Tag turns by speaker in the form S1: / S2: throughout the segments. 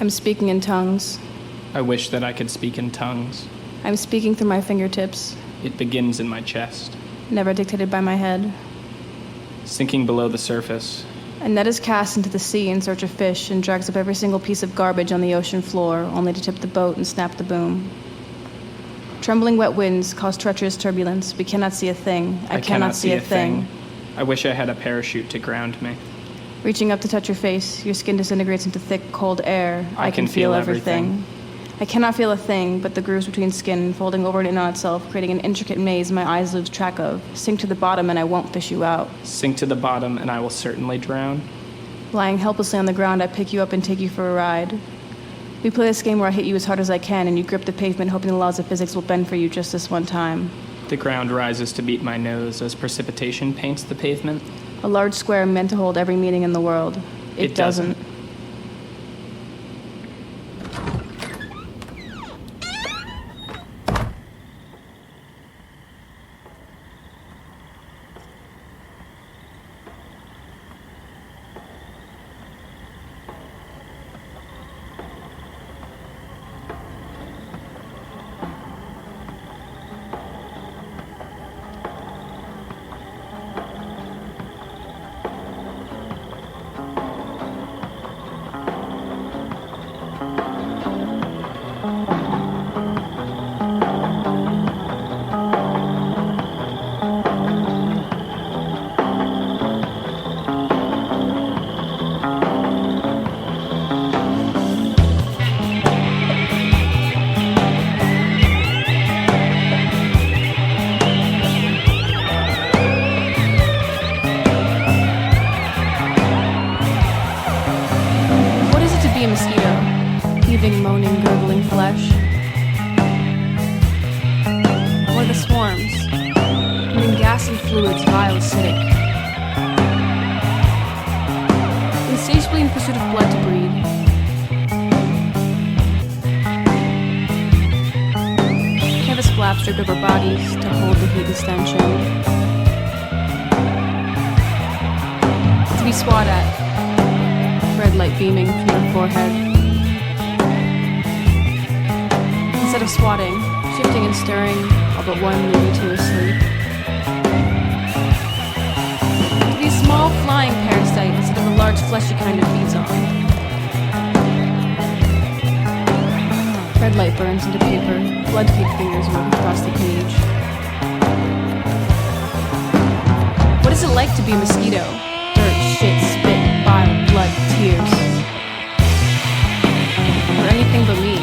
S1: I'm speaking in tongues.
S2: I wish that I could speak in tongues.
S1: I'm speaking through my fingertips,
S2: It begins in my chest.
S1: never dictated by my head.
S2: Sinking below the surface,
S1: A net is cast into the sea in search of fish and drags up every single piece of garbage on the ocean floor, only to tip the boat and snap the boom. Trembling wet winds cause treacherous turbulence. We cannot see a thing. I cannot see a thing.
S2: I wish I had a parachute to ground me.
S1: Reaching up to touch your face, your skin disintegrates into thick, cold air.
S2: I can feel everything.
S1: I cannot feel a thing, but the grooves between skin, folding over and in on itself, creating an intricate maze my eyes lose track of. Sink to the bottom and I won't fish you out.
S2: Sink to the bottom and I will certainly drown.
S1: Lying helplessly on the ground, I pick you up and take you for a ride. We play this game where I hit you as hard as I can and you grip the pavement hoping the laws of physics will bend for you just this one time.
S2: The ground rises to beat my nose as precipitation paints the pavement.
S1: A large square meant to hold every meaning in the world. It doesn't. Be a mosquito, heaving, moaning, gurgling flesh. Or the swarms, emitting gas and fluids, vile, acidic. Insatiably in pursuit of blood to breed. Canvas flaps draped over bodies to hold the heat and stench in. To be swat at. Red light beaming from her forehead. Instead of swatting, shifting and stirring, all but one, maybe two asleep. To be a small flying parasite instead of a large fleshy kind it feeds on. Red light burns into paper, blood-feed fingers move across the page. What is it like to be a mosquito? Dirt, shit, spit, bile, blood, tears. Or anything but me.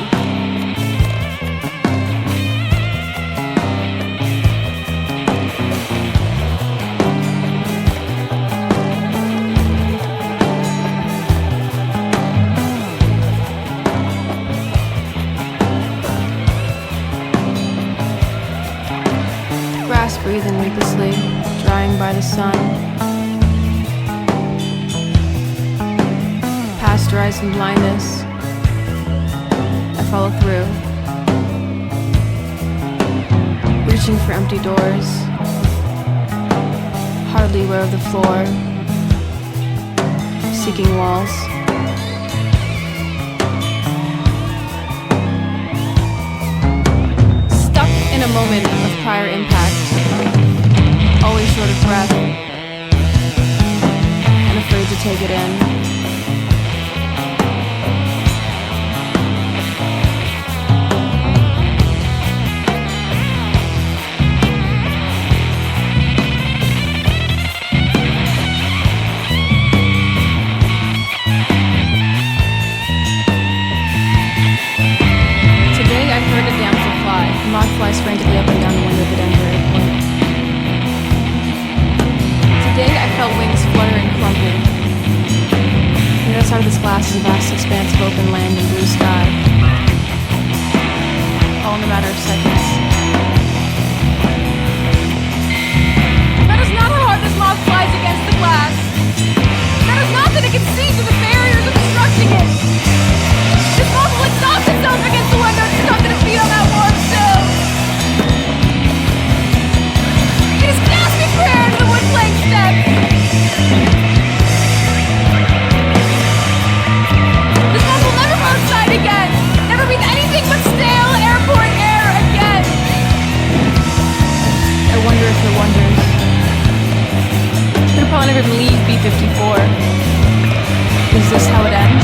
S1: Grass breathing weightlessly, drying by the sun. Pasteurizing blindness, I follow through, reaching for empty doors, hardly aware of the floor, seeking walls. Stuck in a moment of prior impact, always short of breath, and afraid to take it in. Flies frantically up and down the window of the Denver airport. Today I felt wings fluttering, clumping. The other side of this glass is a vast expanse of open land and blue sky. All in a matter of seconds. That is not how hard this moth flies against the glass. That is not that it can see through the barriers obstructing it. This moth will exhaust itself against the window and stuck its feet on that warm sill. It is gasping for air to the wood plank steps. This moth will never go outside. never even leave B-54. Is this how it ends?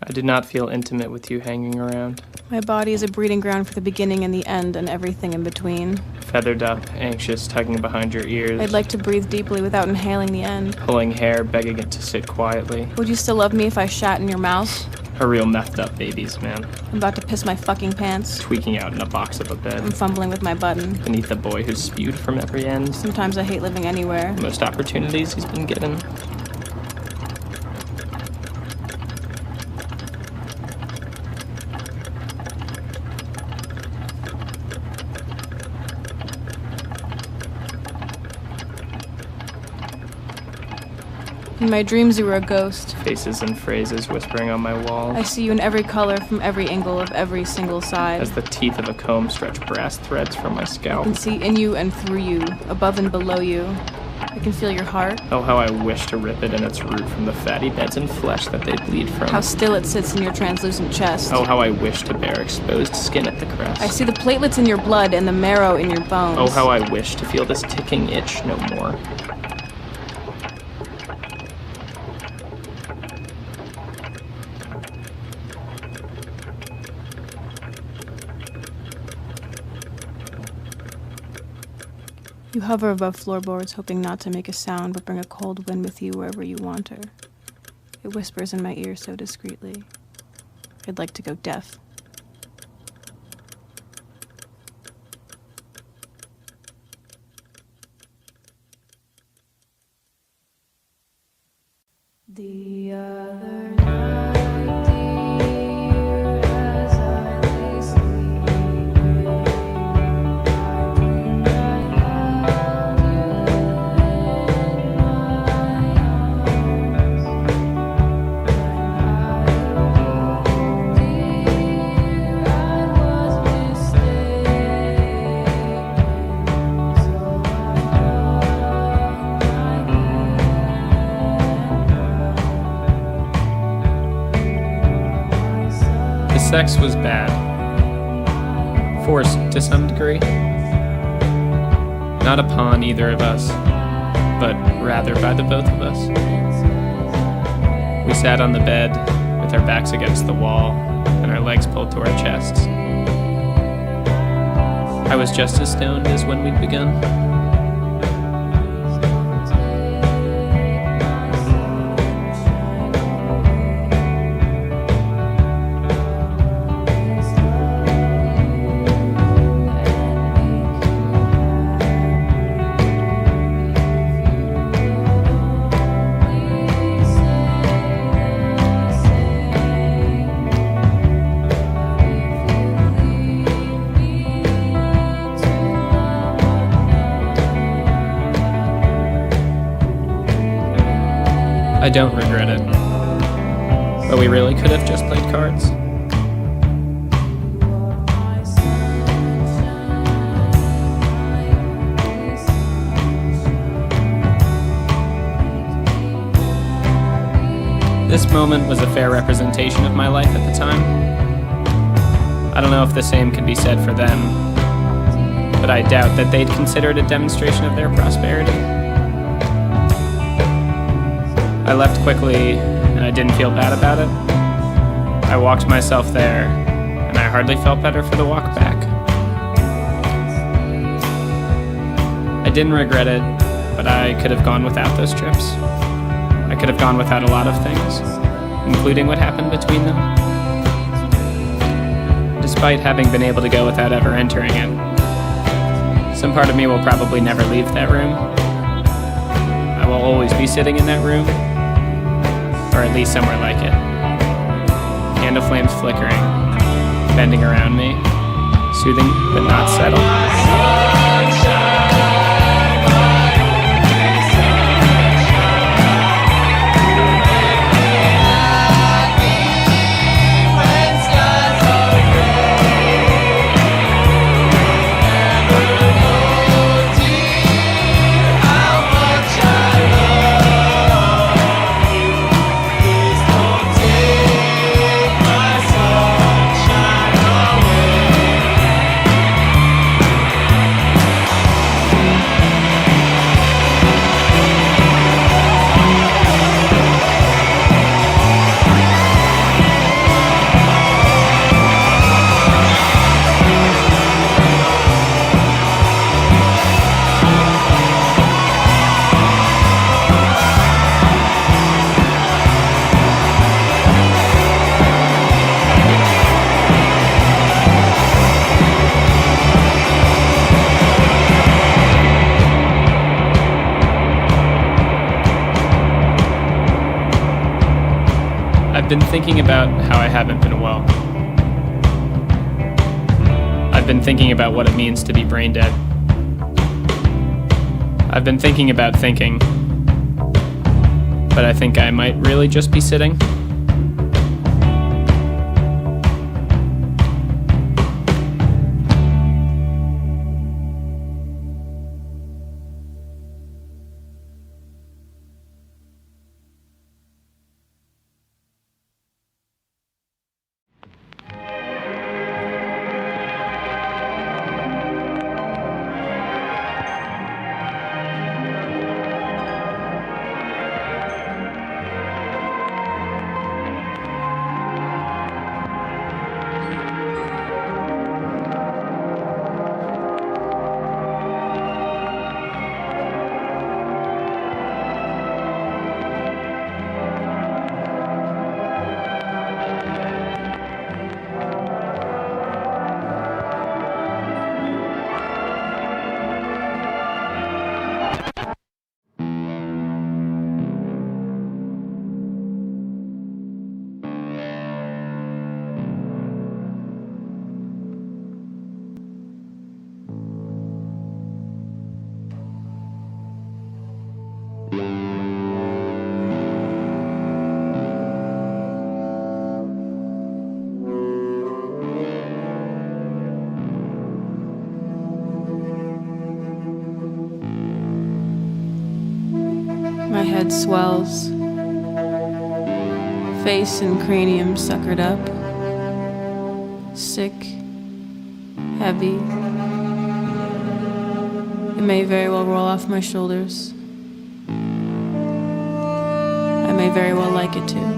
S2: I did not feel intimate with you hanging around.
S1: My body is a breeding ground for the beginning and the end and everything in between.
S2: Feathered up, anxious, tugging behind your ears.
S1: I'd like to breathe deeply without inhaling the end.
S2: Pulling hair, begging it to sit quietly.
S1: Would you still love me if I shat in your mouth?
S2: A real methed up babies, man.
S1: I'm about to piss my fucking pants.
S2: Tweaking out in a box of a bed.
S1: I'm fumbling with my button.
S2: Beneath a boy who's spewed from every end.
S1: Sometimes I hate living anywhere.
S2: Most opportunities he's been given.
S1: In my dreams, you were a ghost.
S2: Faces and phrases whispering on my wall.
S1: I see you in every color, from every angle of every single side.
S2: As the teeth of a comb stretch brass threads from my
S1: I
S2: scalp.
S1: can see in you and through you, above and below you. I can feel your heart.
S2: Oh, how I wish to rip it in its root from the fatty beds and flesh that they bleed from.
S1: How still it sits in your translucent chest.
S2: Oh, how I wish to bear exposed skin at the crest.
S1: I see the platelets in your blood and the marrow in your bones.
S2: Oh, how I wish to feel this ticking itch no more.
S1: You hover above floorboards, hoping not to make a sound, but bring a cold wind with you wherever you wander. It whispers in my ear so discreetly. I'd like to go deaf. The other night, dear, as I lay sleeping, I dreamed I held you in my arms, and I awoke, dear, I was mistaken, so I hung my
S2: The sex was bad. Forced to some degree. Not upon either of us, but rather by the both of us. We sat on the bed with our backs against the wall and our legs pulled to our chests. I was just as stoned as when we'd begun. I don't regret it. But we really could have just played cards. This moment was a fair representation of my life at the time. I don't know if the same could be said for them, but I doubt that they'd consider it a demonstration of their prosperity. I left quickly, and I didn't feel bad about it. I walked myself there, and I hardly felt better for the walk back. I didn't regret it, but I could have gone without those trips. I could have gone without a lot of things, including what happened between them. Despite having been able to go without ever entering it, some part of me will probably never leave that room. I will always be sitting in that room, or at least somewhere like it. Candle flames flickering, bending around me, soothing but not settled. I've been thinking about how I haven't been well. I've been thinking about what it means to be brain dead. I've been thinking about thinking, but I think I might really just be sitting.
S1: My head swells, face and cranium suckered up, sick, heavy. It may very well roll off my shoulders. I may very well like it to.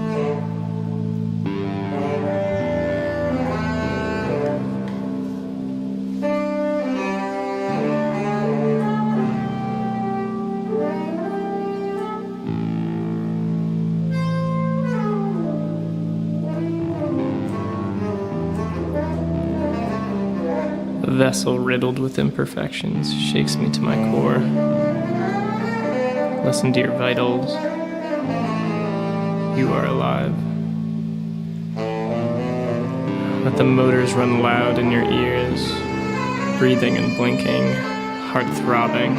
S2: A vessel riddled with imperfections shakes me to my core. Listen to your vitals. You are alive. Let the motors run loud in your ears, breathing and blinking, heart throbbing.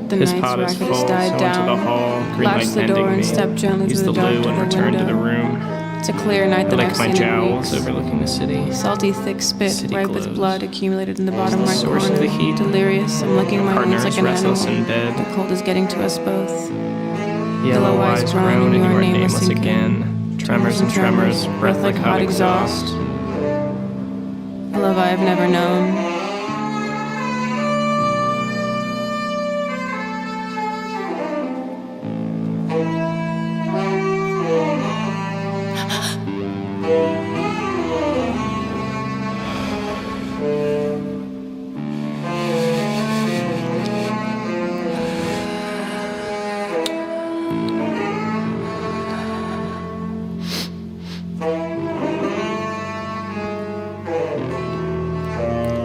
S1: The
S2: His
S1: nights
S2: pot
S1: where I
S2: is
S1: could
S2: full,
S1: have
S2: so
S1: dived
S2: into the
S1: down,
S2: hall, green
S1: latch
S2: light
S1: the door
S2: bending
S1: and step
S2: me,
S1: gently
S2: use
S1: through
S2: the
S1: the dark
S2: loo
S1: to
S2: and
S1: the
S2: return to the
S1: window.
S2: room.
S1: It's a clear night
S2: I
S1: that
S2: lick
S1: I've
S2: my
S1: seen in
S2: jowls
S1: weeks.
S2: overlooking the city.
S1: Salty, thick spit,
S2: City
S1: ripe
S2: glows.
S1: with blood accumulated in the bottom
S2: The
S1: right
S2: source
S1: corner.
S2: of the heat.
S1: Delirious, I'm licking my
S2: Partner
S1: wounds like
S2: is
S1: an animal.
S2: restless in bed.
S1: The cold is getting to us both.
S2: Yellow eyes groan and you are nameless
S1: and
S2: again. Tremors and tremors, breath like hot exhaust.
S1: A love I have never known.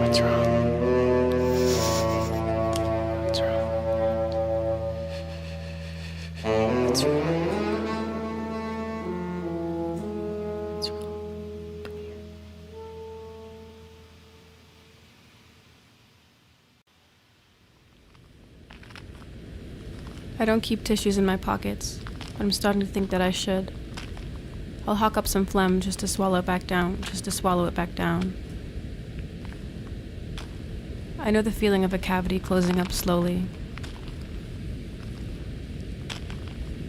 S2: What's wrong? What's wrong? What's wrong? What's wrong? Come here.
S1: I don't keep tissues in my pockets, but I'm starting to think that I should. I'll hawk up some phlegm just to swallow it back down, I know the feeling of a cavity closing up slowly.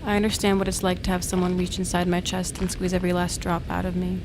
S1: I understand what it's like to have someone reach inside my chest and squeeze every last drop out of me.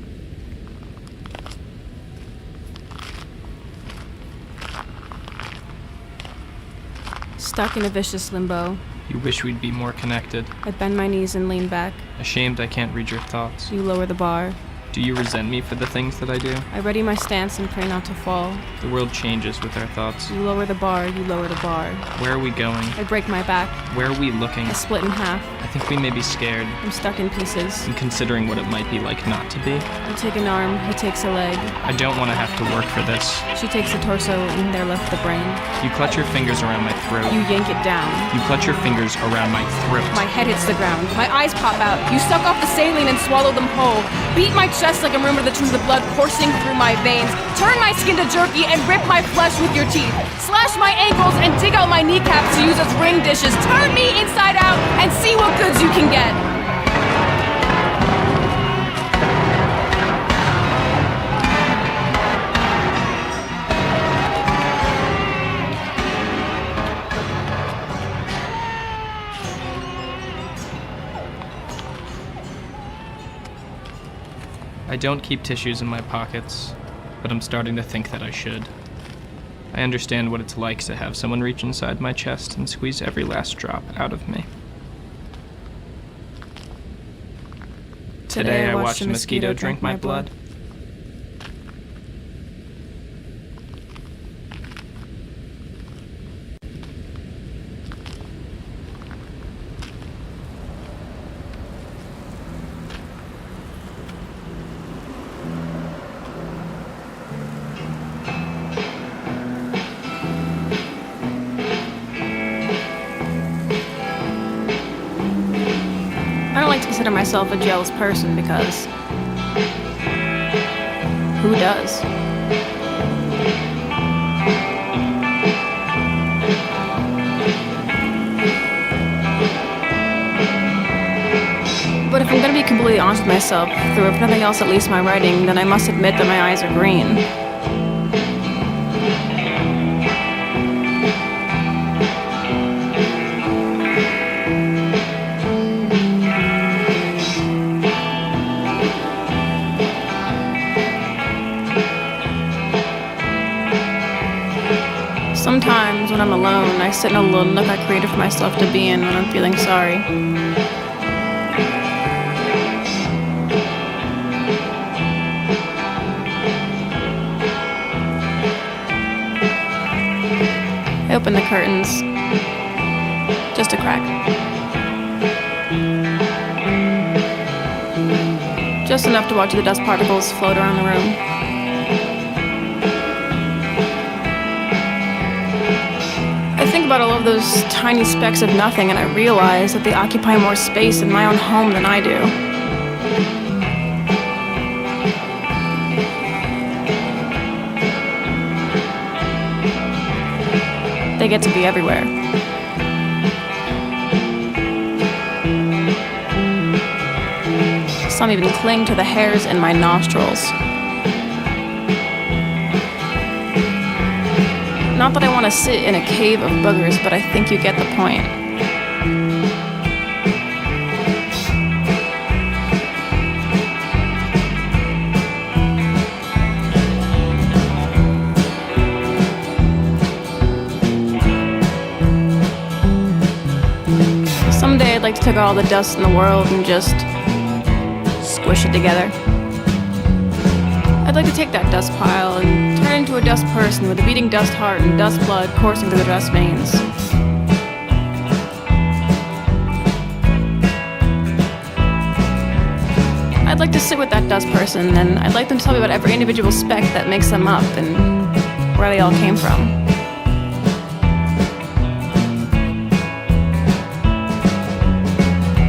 S1: Stuck in a vicious limbo,
S2: You wish we'd be more connected.
S1: I bend my knees and lean back.
S2: Ashamed I can't read your thoughts.
S1: You lower the bar.
S2: Do you resent me for the things that I do?
S1: I ready my stance and pray not to fall.
S2: The world changes with our thoughts.
S1: You lower the bar, you lower the bar.
S2: Where are we going?
S1: I break my back.
S2: Where are we looking?
S1: I split in half.
S2: I think we may be scared.
S1: I'm stuck in pieces.
S2: And considering what it might be like not to be.
S1: I take an arm, he takes a leg.
S2: I don't want to have to work for this.
S1: She takes the torso and there left the brain.
S2: You clutch your fingers around my throat.
S1: You yank it down.
S2: You clutch your fingers around my throat.
S1: My head hits the ground. My eyes pop out. You suck off the saline and swallow them whole. Beat my chest like a rumor that chews the blood coursing through my veins. Turn my skin to jerky and rip my flesh with your teeth. Slash my ankles and dig out my kneecaps to use as ring dishes. Turn me inside out and see what goods you can get.
S2: I don't keep tissues in my pockets, but I'm starting to think that I should. I understand what it's like to have someone reach inside my chest and squeeze every last drop out of me. Today I watched a mosquito drink my blood.
S1: I don't like to consider myself a jealous person because who does? But if I'm gonna be completely honest with myself, through if nothing else at least my writing, then I must admit that my eyes are green. Sometimes when I'm alone, I sit in a little nook I created for myself to be in when I'm feeling sorry. I open the curtains, just a crack. Just enough to watch the dust particles float around the room. I think about all of those tiny specks of nothing and I realize that they occupy more space in my own home than I do. They get to be everywhere. Some even cling to the hairs in my nostrils. Not that I want to sit in a cave of boogers, but I think you get the point. Someday I'd like to take all the dust in the world and just squish it together. I'd like to take that dust pile and turn it into a dust person with a beating dust heart and dust blood coursing through the dust veins. I'd like to sit with that dust person and I'd like them to tell me about every individual speck that makes them up and where they all came from.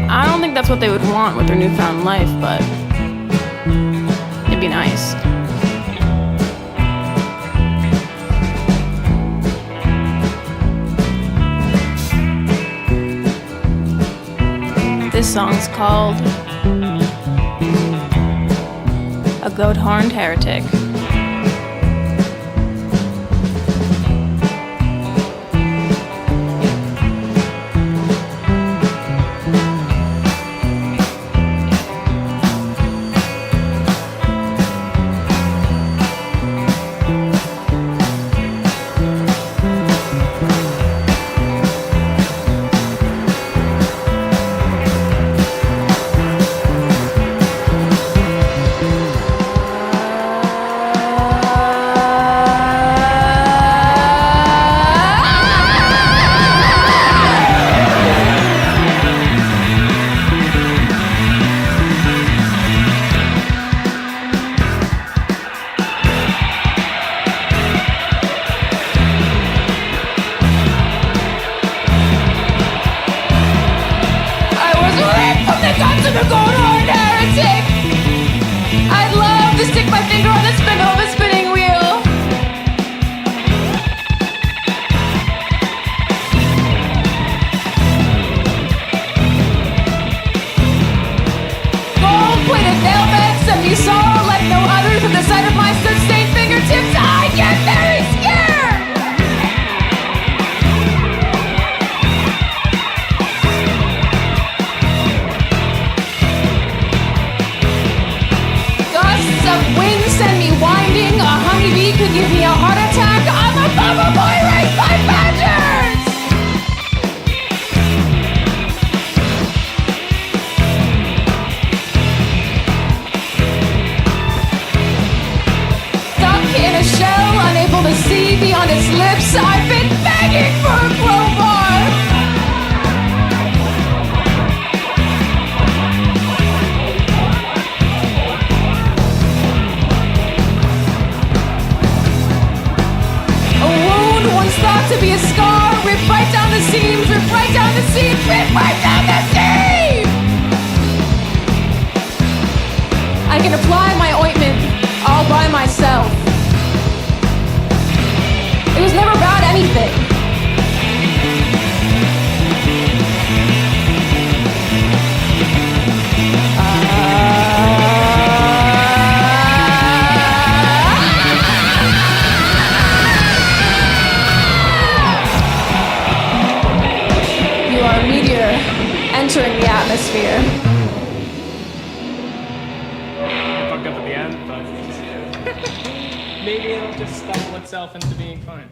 S1: I don't think that's what they would want with their newfound life, but it'd be nice. This song's called A Goat-Horned Heretic. atmosphere.
S2: I fucked up at the end, but maybe it'll just stumble itself into being fine.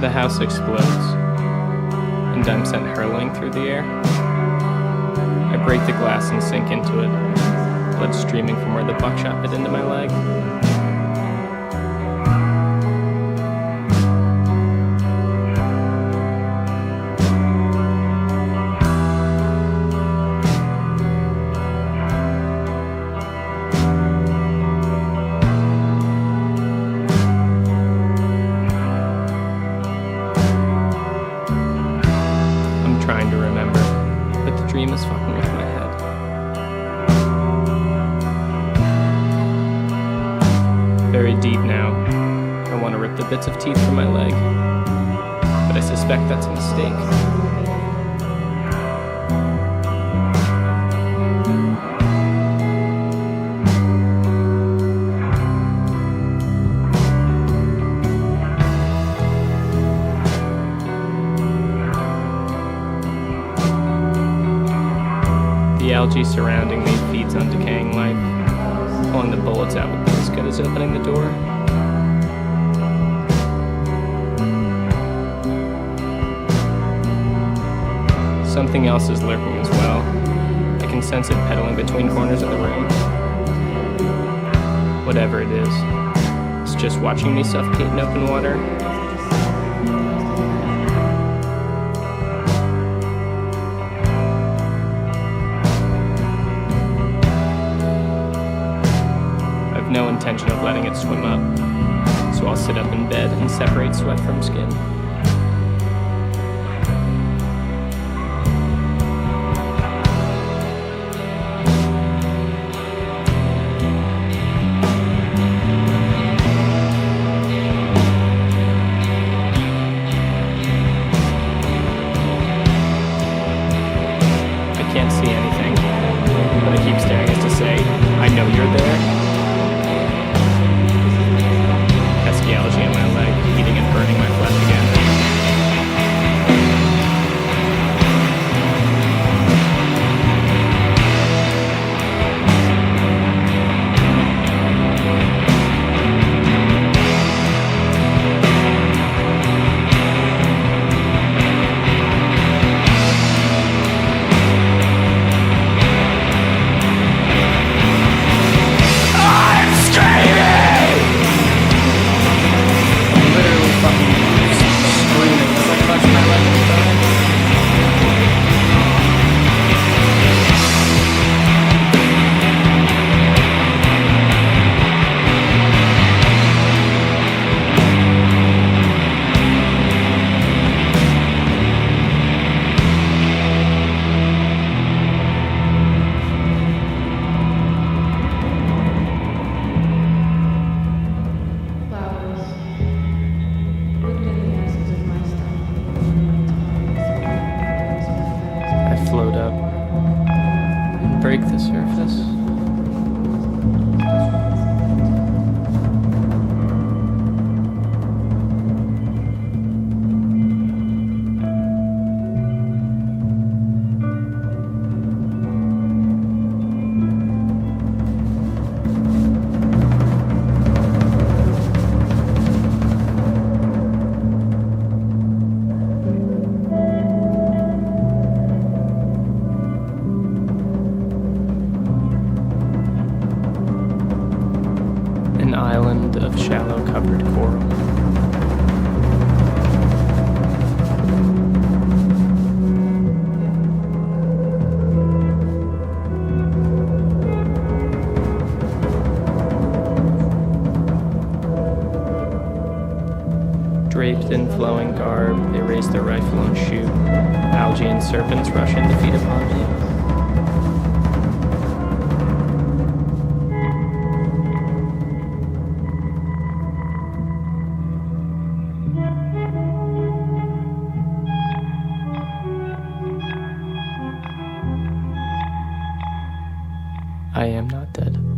S2: The house explodes, and I'm sent hurling through the air. I break the glass and sink into it, blood streaming from where the buckshot bit into my leg. Trying to remember, but the dream is fucking with my head. Very deep now. I want to rip the bits of teeth from my leg, but I suspect that's a mistake. The algae surrounding me feeds on decaying life. Pulling the bullets out would be as good as opening the door. Something else is lurking as well. I can sense it pedaling between corners of the room. Whatever it is, it's just watching me suffocate in open water. No intention of letting it swim up, so I'll sit up in bed and separate sweat from skin. I can't see anything, but I keep staring as to say, I know you're there. Algae in my leg, eating and burning my flesh again. Float up and break the surface. island of shallow covered coral. Draped in flowing garb, they raise their rifle and shoot. Algae and serpents rush in to feed upon me. I am not dead.